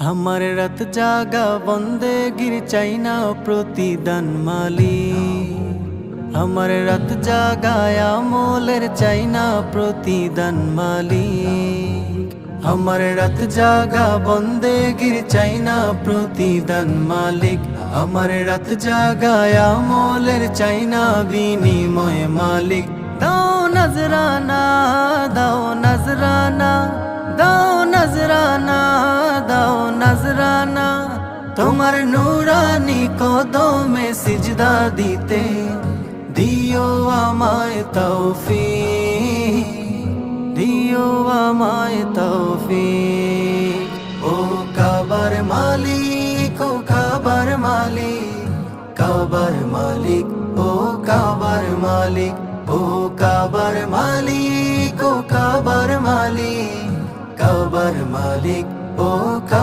আমার রাত জাগা বন্দেগির চাইনা প্রতিদান মালিক। আমার রাত জাগায় আমলের চাইনা প্রতিদান মালিক। আমার রাত জাগা বন্দেগির চাইনা প্রতিদান মালিক। আমার রাত জাগায় আমলের চাইনা বিনিময় মালিক। দাও নজরানা, দাও নজরানা, দাও নজরানা, দাও নজরানা। তোমার নূরানি কদমে সিজদা দিতে দিও আমায় তৌফিক, দিও আমায় তৌফিক। ও কাবার মালিক, ও কাবার মালিক, কাবার মালিক, ও কাবার মালিক, ও কাবার মালিক, ও কাবার মালিক, কাবার মালিক, ও